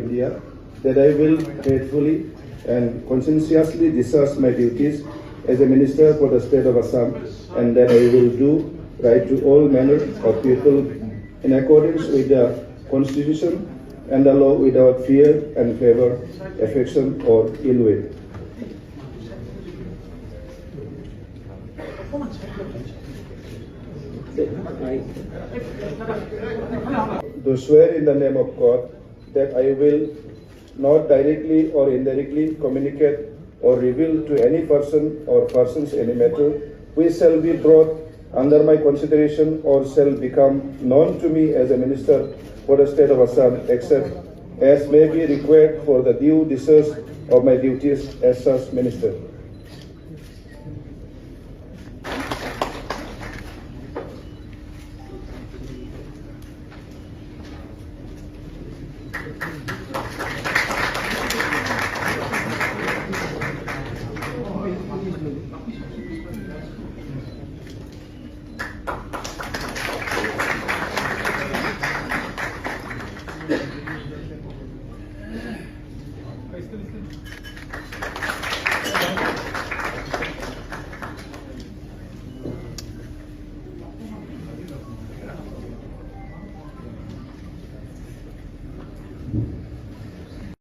India, that I will faithfully and conscientiously discharge my duties as a Minister for the State of Assam, and that I will do right to all manner of people in accordance with the Constitution and the law without fear and favor, affection or ill will. Do swear in the name of God that I will not directly or indirectly communicate or reveal to any person or persons any matter which shall be brought under my consideration or shall become known to me as a Minister for the State of Assam, except as may be required for the due discharge of my duties as such Minister.